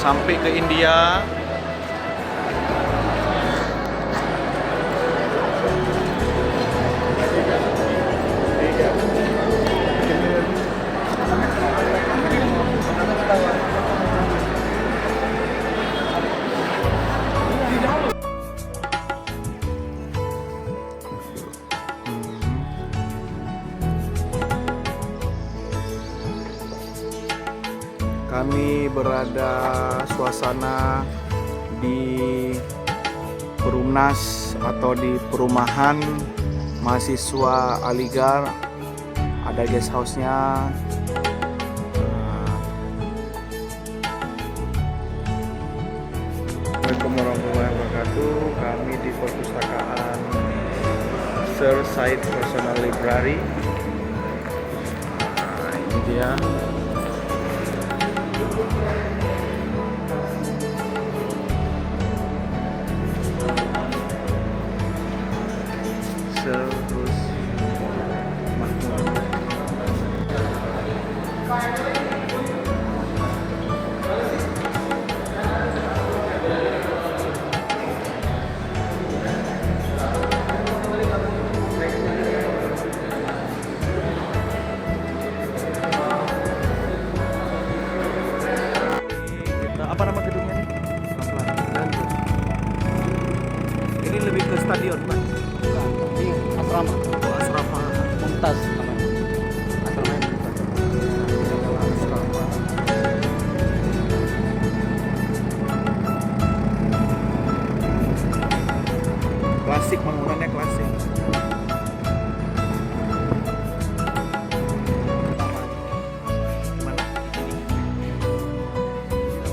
sampai ke India. Kami berada suasana di Perumnas atau di perumahan mahasiswa Aligarh. Ada guest house-nya. Assalamualaikum warahmatullahi wabarakatuh. Kami di perpustakaan Sir Said Personal Library. Nah, ini dia. Terus Mahmud. Apa nama gedungnya nih? Ini lebih ke stadion, Pak. Ini asrama. Oh, asrama. Mumtaz namanya. Asrama yang Mumtaz. Asrama. Klasik, bangunannya klasik. Gimana? Ini. Apa namanya?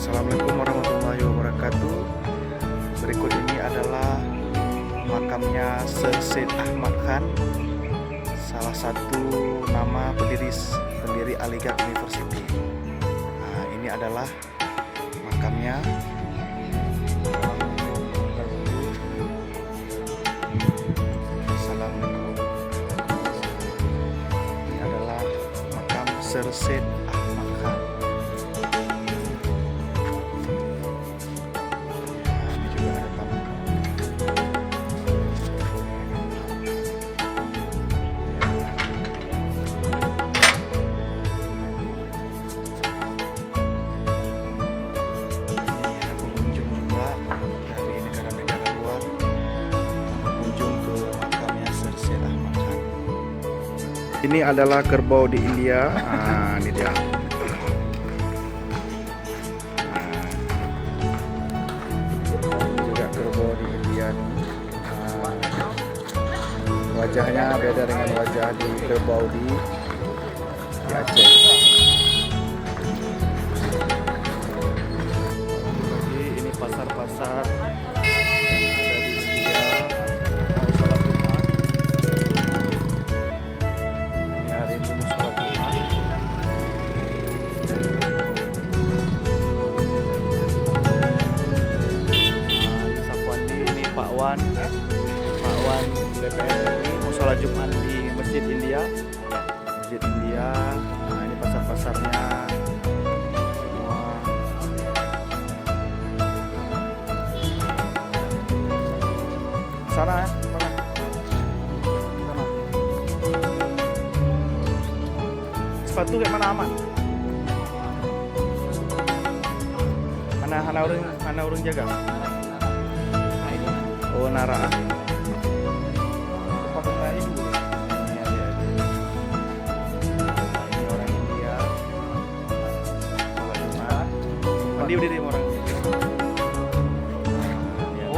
Assalamualaikum warahmatullahi wabarakatuh. Berikut ini adalah makamnya Sir Said Ahmad Khan, salah satu nama pendiri Aligarh University. Nah, ini adalah makamnya. Assalamualaikum. Ini adalah makam Sir Said Ahmad Khan. Ini adalah kerbau di India. Nah, ini dia. Ini juga kerbau di India. Wajahnya beda dengan wajah di kerbau di Aceh. Lagi ini pasar-pasar yang ada di India. Mau sholat Jumat. Ini hari ini mau sholat Jumat. Nah, Sapuandi ini Pak Wan DPR RI mau sholat Jumat di Masjid India. Nah, ini pasar-pasarnya. Sana ya, sana. Sepatu kayak mana aman? Mana orang jaga? Nah, ini Oh, Nara. Pakai Melayu dulu. Ini ada. Nah, ini orang India. Sholat Jumat. Mandi udah dia orang India.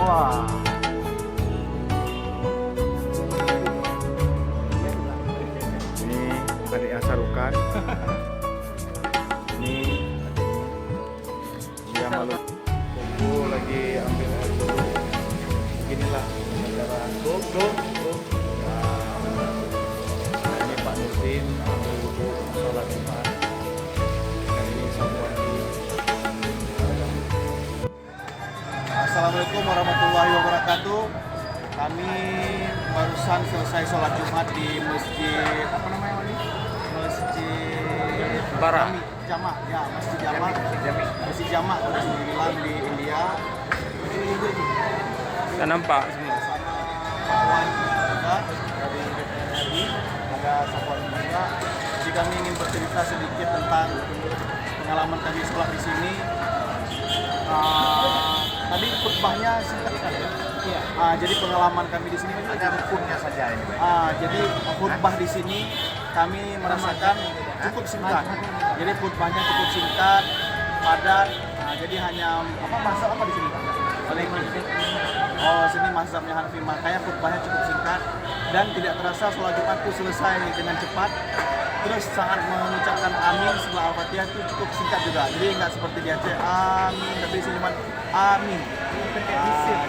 wah. Ini adiknya Sarukan. Ini dia malu. Kuku lagi ambil air dulu. Beginilah negara. Go. Assalamualaikum warahmatullahi wabarakatuh. Kami barusan selesai sholat Jumat di masjid apa namanya ini? Masjid Bara. Jamak, ya Masjid Jamak. Masjid Jamak harus dibilang di India. Saya nampak semua. Kawan juga dari DPRI, ada Sapuan juga. Jadi kami ingin bercerita sedikit tentang pengalaman kami sekolah di sini. Tadi khutbahnya singkat sekali ya. Iya. Jadi pengalaman kami di sini ada rukunnya saja ini. Jadi khutbah di sini kami merasakan cukup singkat. Jadi khutbahnya cukup singkat, padat. Jadi hanya mazhab apa di sini? Hanafi. Oh, sini mazhabnya Hanafi, makanya khutbahnya cukup singkat dan tidak terasa sholat Jumat itu selesai dengan cepat. Terus sangat mengucapkan amin setelah Al-Fatihah itu cukup singkat juga. Jadi nggak seperti di Aceh amin, tapi di sini cuma amin.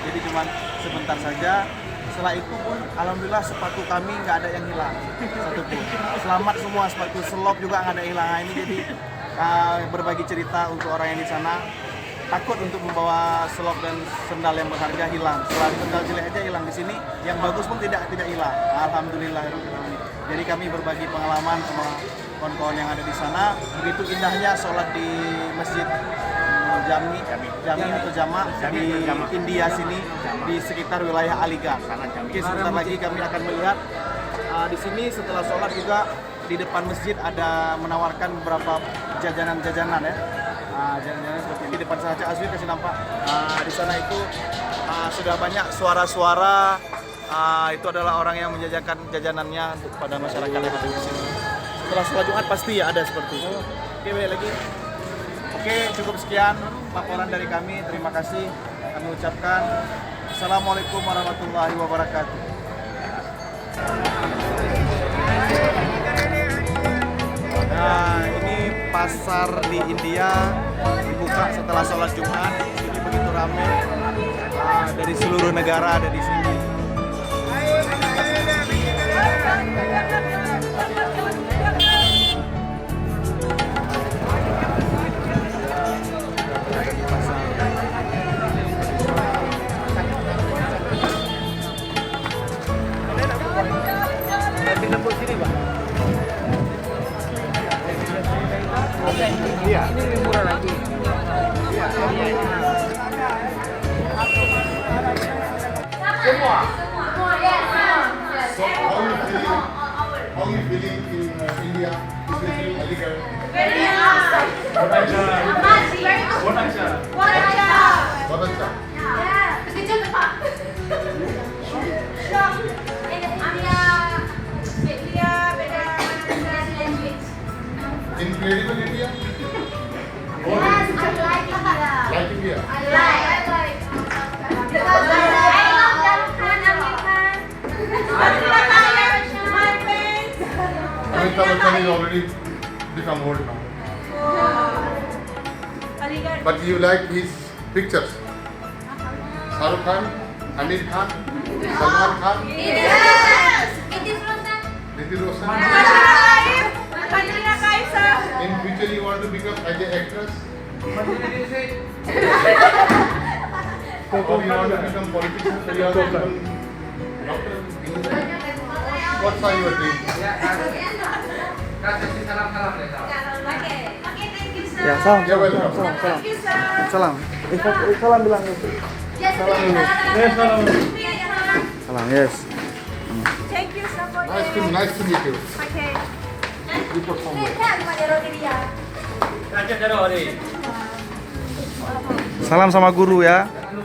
Jadi cuma sebentar saja. Setelah itu pun alhamdulillah sepatu kami nggak ada yang hilang satupun. Selamat semua, sepatu selop juga nggak ada yang hilang. Nah, ini jadi berbagi cerita untuk orang yang di sana. Takut untuk membawa selop dan sendal yang berharga hilang. Selain sendal jelek aja hilang di sini, yang bagus pun tidak hilang. Alhamdulillah. Jadi kami berbagi pengalaman sama kawan-kawan yang ada di sana. Begitu indahnya sholat di masjid Jami atau Jamak di India sini, di sekitar wilayah Aligarh. Oke, sebentar lagi kami akan melihat di sini setelah sholat juga di depan masjid ada menawarkan beberapa jajanan-jajanan ya. Jajanan seperti ini di depan sana Azwir kasih nampak. Di sana itu sudah banyak suara-suara. Itu adalah orang yang menjajakan jajanannya pada masyarakat yang ada di sini. Setelah sholat Jumat pasti ya ada seperti itu. Oke, balik lagi. Oke, cukup sekian laporan dari kami. Terima kasih. Kami ucapkan Assalamualaikum warahmatullahi wabarakatuh. Nah, ini pasar di India dibuka setelah sholat Jumat. Ini begitu ramai. Dari seluruh negara ada di sini. Iya. Ini murah lagi. Iya. Semua. So how you feeling in India, especially Aligarh? Very awesome. What What Yeah. Kejut Pak. Shock. Dia beda language. Incredible India? Yes, I like India. Like India? I like. Because I love Japan, American. My friends. Amitabh Bachchan is already become old now. But you like his pictures? Shahrukh Khan, Amir Khan, Salman Khan, Yes. It is Rosan. Hrithik Roshan. Katrina Kaif, sir. In future you want to become as an actress? Or you want to become politician? Or you want to become doctor? What's your dream? Ya, salam. You're welcome. Thank you, sir. Salam. Salam bilang. Yes, salam. Salam, yes. Thank you, sir, for Nice to meet you. Okay. You perform well. Salam sama guru ya. Thank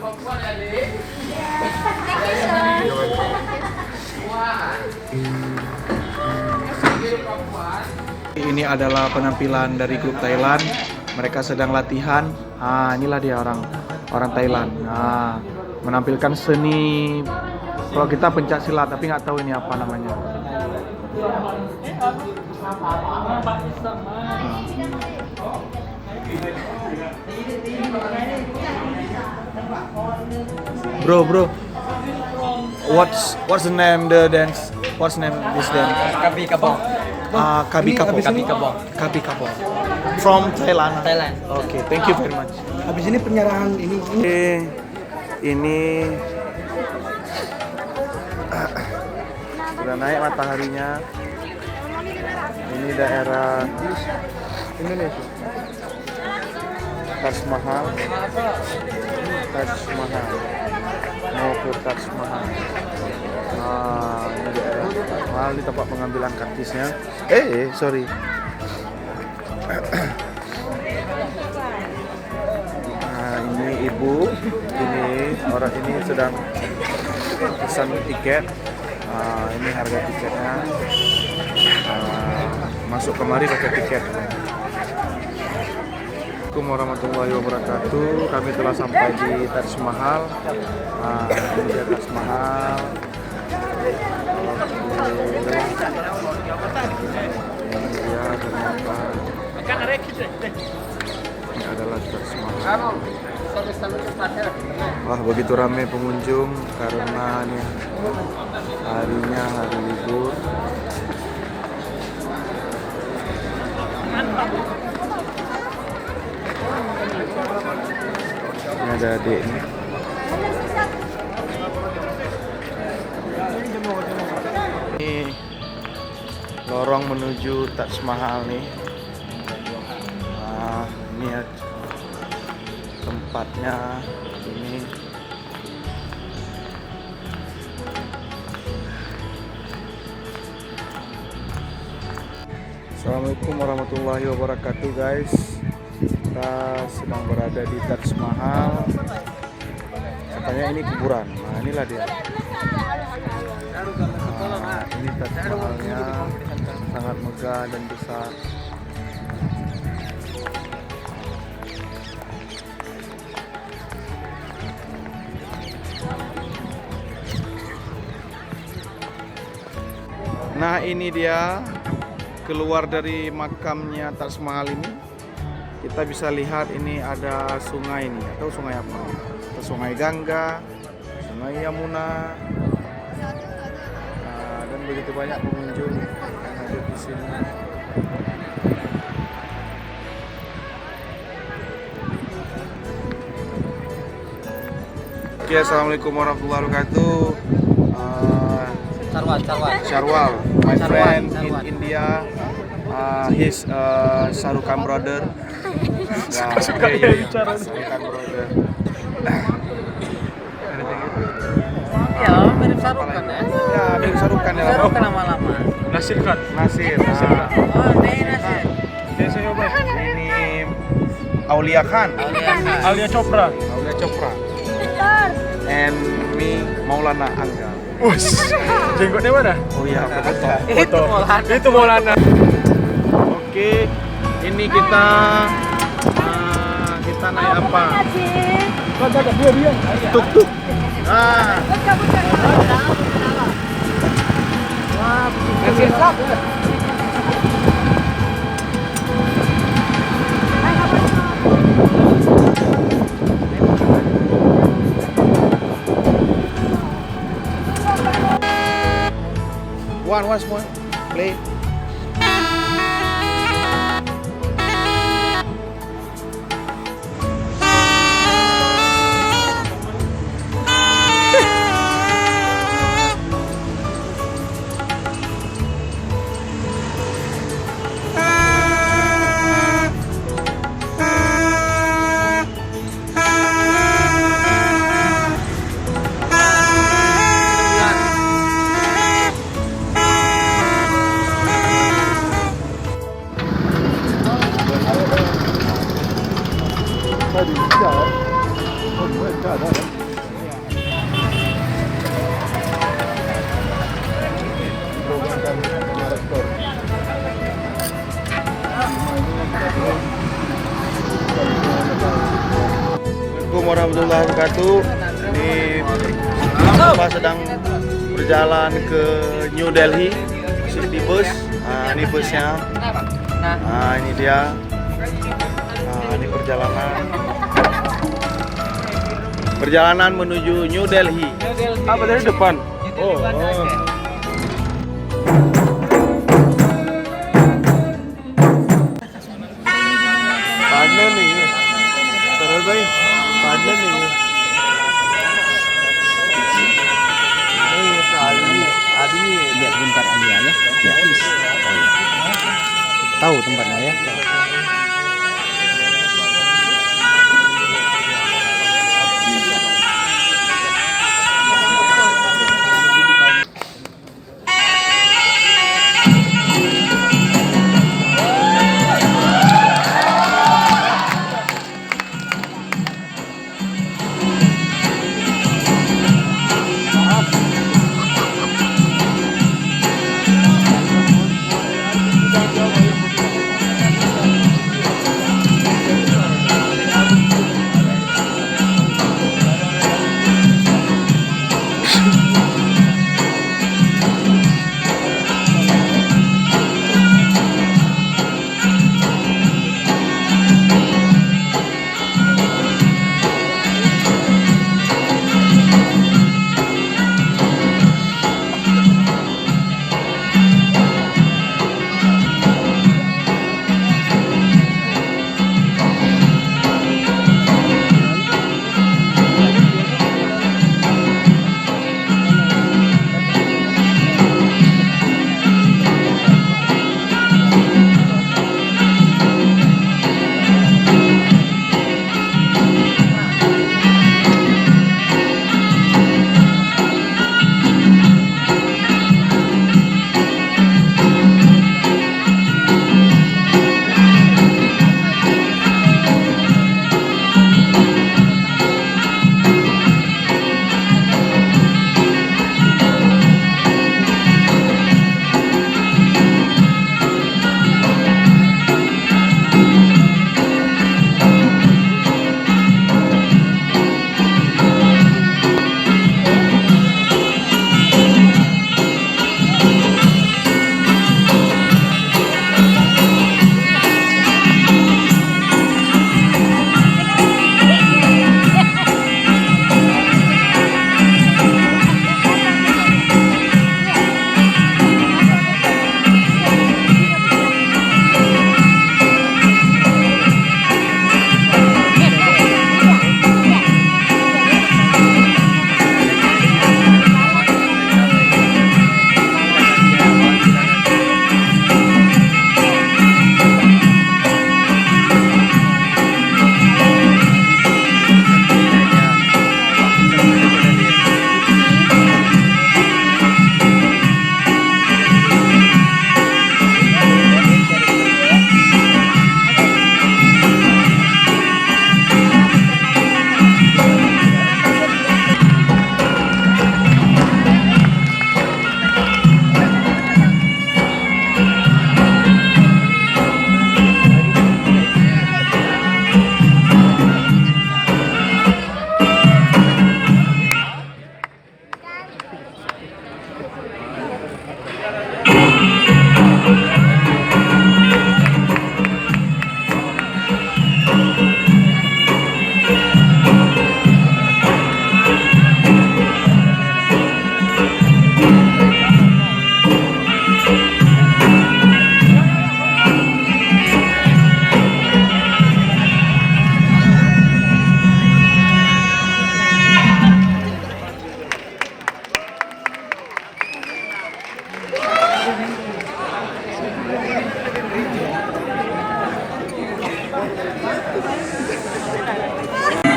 you, sir. You're welcome. Ini adalah penampilan dari klub Thailand. Mereka sedang latihan. Inilah dia orang Thailand. Menampilkan seni. Kalau kita pencak silat, tapi nggak tahu ini apa namanya. Bro. What's the name the dance? What's the name this dance? Kabi kabong. Kabi Kapong. Kabi kabong. Kabi Kapong. From Thailand. Thailand. Oke, thank you very much. Habis ini penyerahan ini. Ini sudah naik mataharinya. Ini daerah Indonesia. Taj Mahal. Mau ke Taj Mahal. Ini daerah Mahal, di tempat pengambilan kartisnya. Sorry. Ini ibu, orang ini sedang pesan tiket. Ini harga tiketnya. Masuk kemari pakai tiket. Assalamualaikum warahmatullahi wabarakatuh. Kami telah sampai di Taj Mahal. Ini dia Taj Mahal. Ini dia ternyata. Ini adalah Taj Mahal. Wah, begitu ramai pengunjung karena ini harinya hari libur. Ini ada adik nih. Ini lorong menuju Taj Mahal nih. Ini ya tempatnya ini. Assalamualaikum warahmatullahi wabarakatuh guys. Kita sedang berada di Taj Mahal. Katanya ini kuburan. Nah, inilah dia. Ini Taj Mahalnya sangat megah dan besar. Nah, ini dia keluar dari makamnya Taj Mahal ini. Kita bisa lihat ini ada sungai ini, atau sungai apa? Sungai Gangga, Sungai Yamuna, dan begitu banyak pengunjung yang hadir di sini. Oke, assalamualaikum warahmatullahi wabarakatuh. Sharwal, my friend in India. His Shahrukh brother. Shahrukh brother. Ya, mirip Shahrukh ya. Ya, mirip Shahrukh ya. Shahrukh lama-lama. Nasir. Oh, ini Nasir. Ini Aulia Khan. Aulia Chopra. And me Maulana Angga. Jenggotnya mana? Oh iya, Itu Maulana. Oke, ini kita naik apa? Tuk-tuk. Once more, play. Assalamualaikum warahmatullahi wabarakatuh. Ini Bapak sedang berjalan ke New Delhi, masih di bus. Ini busnya. Ini dia. Ini perjalanan menuju New Delhi. Apa dari depan? Oh. Panen nih. Terus baik. Panen nih. lihat bentar Alia ya. Ya. Oh, iya. Tahu tempatnya ya.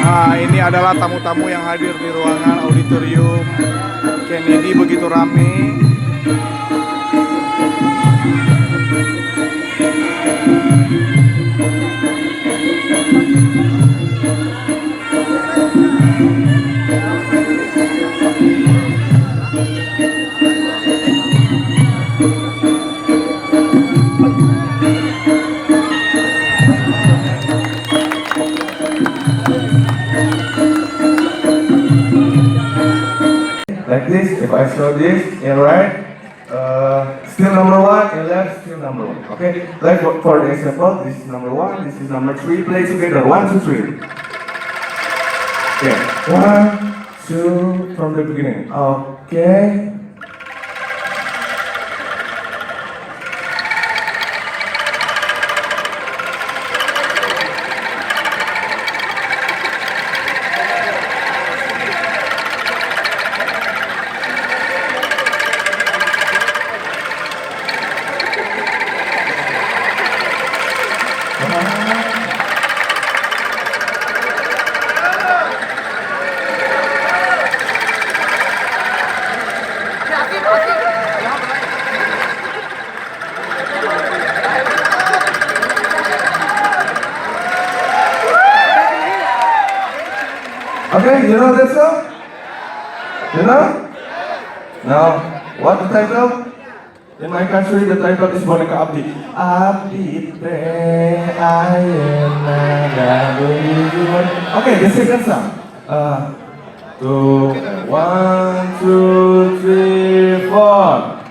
Nah, ini adalah tamu-tamu yang hadir di ruangan auditorium Kennedy, begitu ramai. Like this, if I show this in right, still number one, in left, still number one. Okay? Like for the example, this is number one, this is number three. Play together. 1, 2, 3. Okay. 1, 2 from the beginning. Okay. Okay, you know that song? You know? Now, what the title? In my country, the title is Boneka Abdi. Abdi teh ayeuna gabeung. Okay, the second song. Two, 1, 2, 3, 4.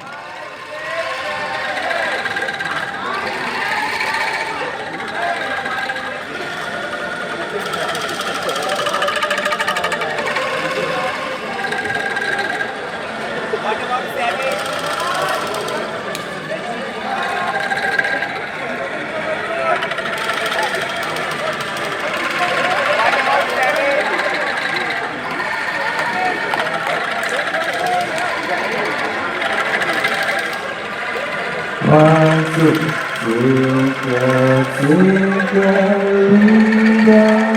Masuk suka tiga indah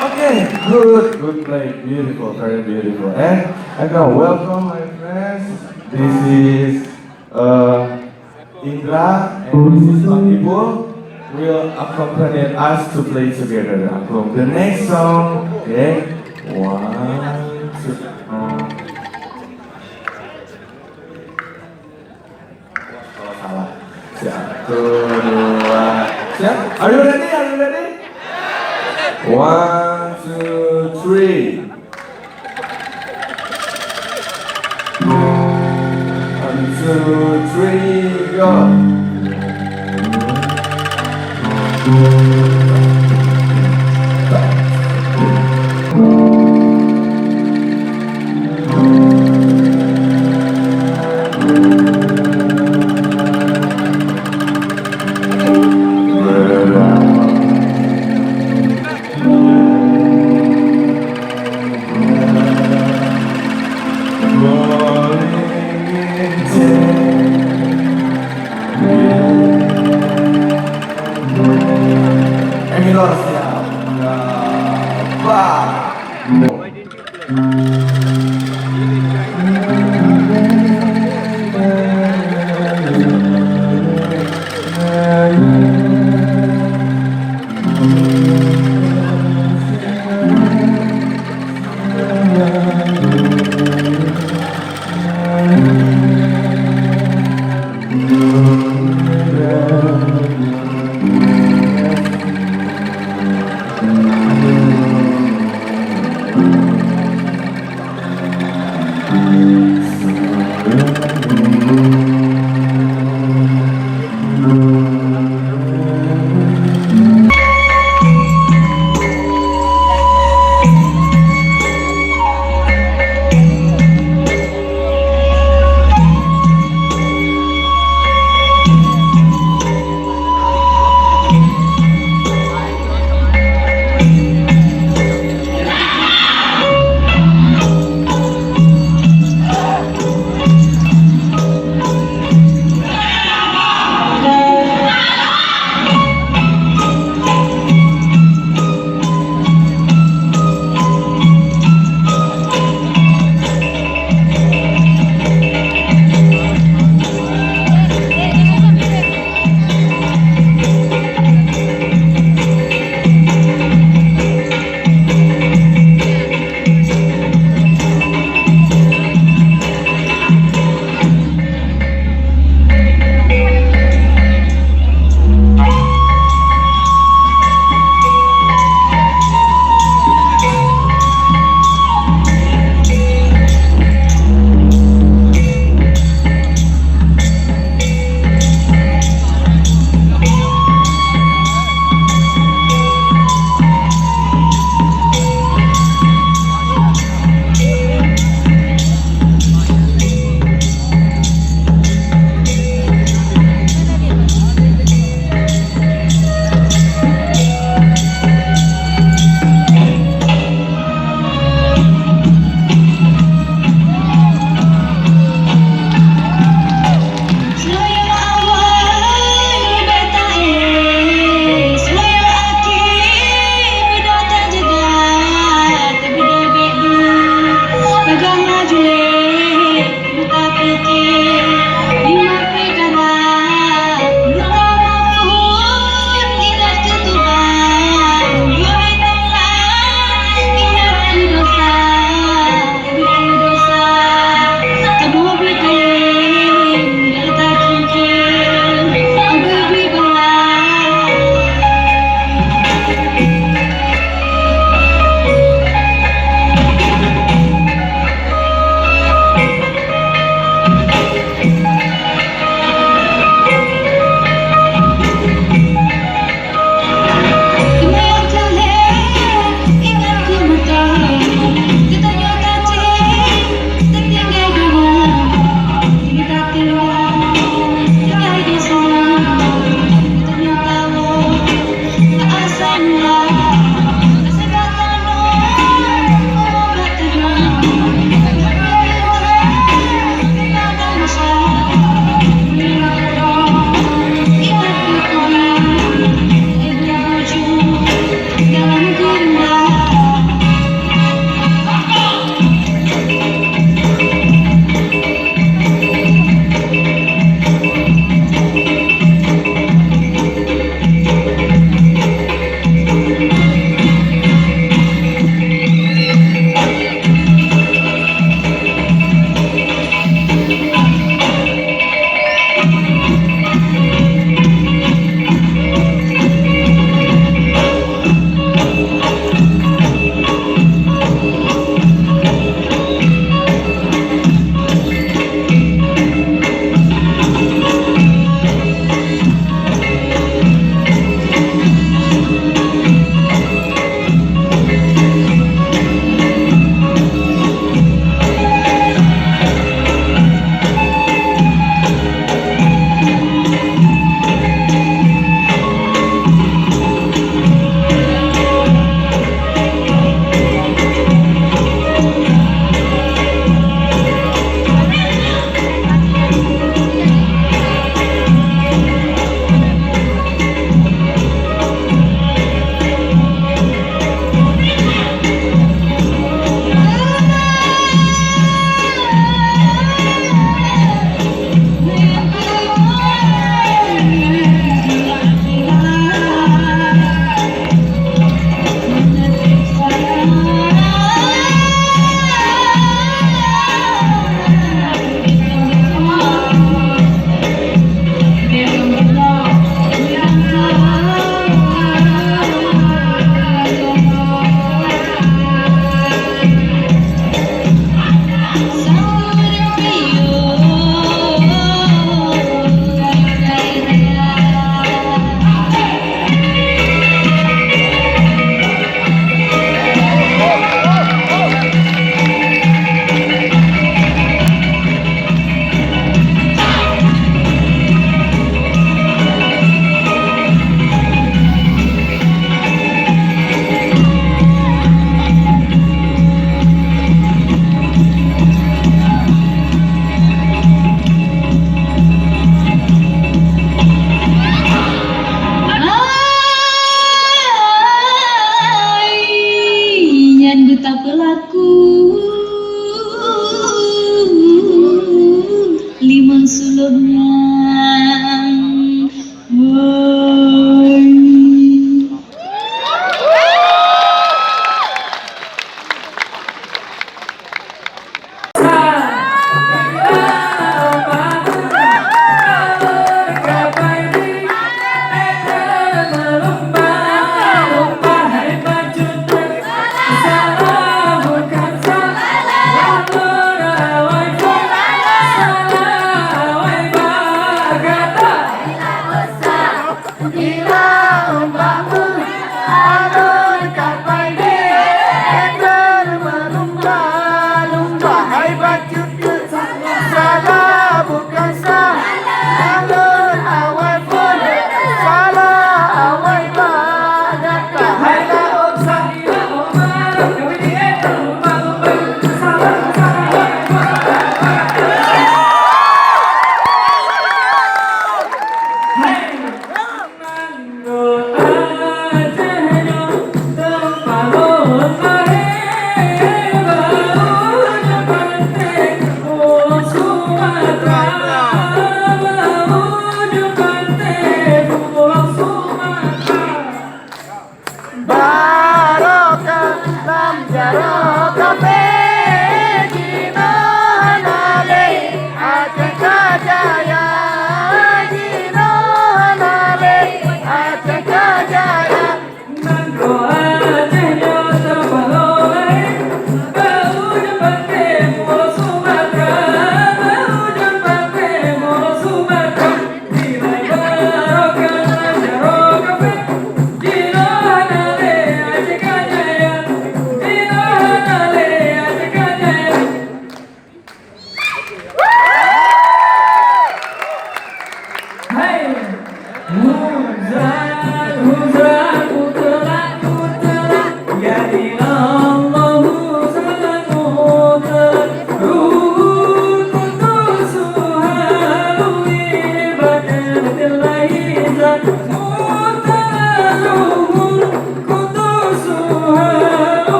Okay, good play, beautiful, very beautiful. And I'm gonna welcome my friends. This is Indra and this is Bang Ibu. Will accompany us to play together. From the next song, okay? 1, 2. Kalau salah. 1, 2. Siap? Are you ready? Are you ready? 1, 2, 3. 1, 2, 3, go.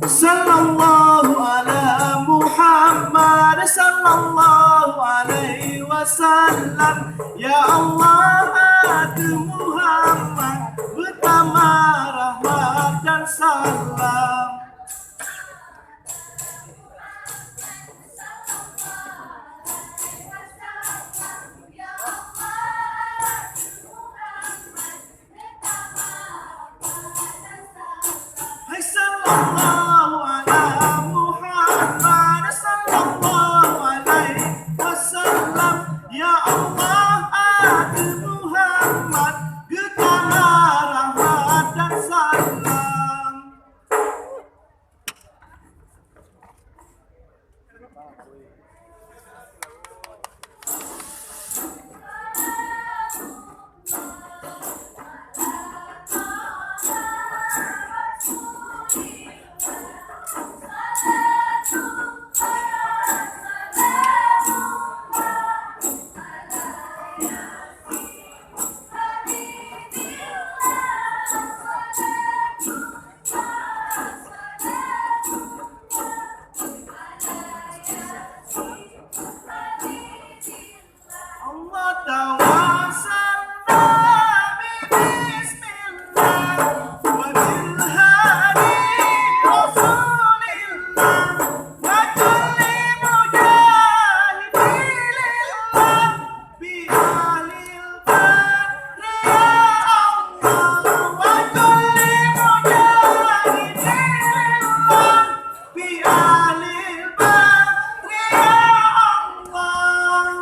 Sallallahu ala Muhammad sallallahu alaihi wasallam. Ya Allah hati Muhammad utama rahmat dan salam. sallallahu ala Muhammad sallallahu alaihi wasallam. Ya Allah ada Muhammad getara rahmat dan salam. Allah tawasal nabi bismillah wa bil hadi rasulillah wa kulli mujahidin lillah bi alil badri ya Allah wa kulli mujahidin lillah bi alil badri ya Allah.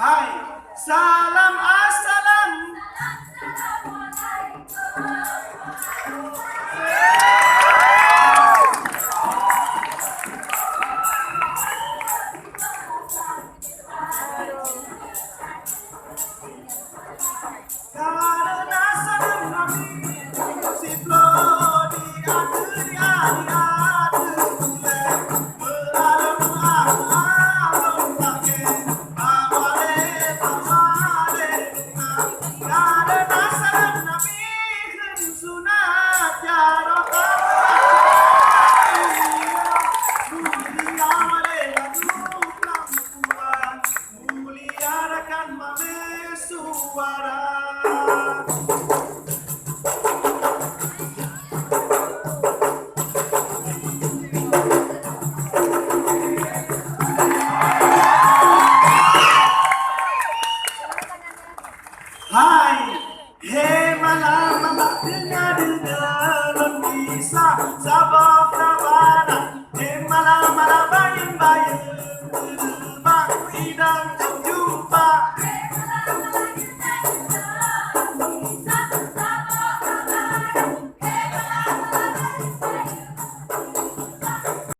Hai, salam assalam. Karena salam Nabi siplo di akhir hari Hai, he malam dengar bisa sabab tabana, he malam bayun bayun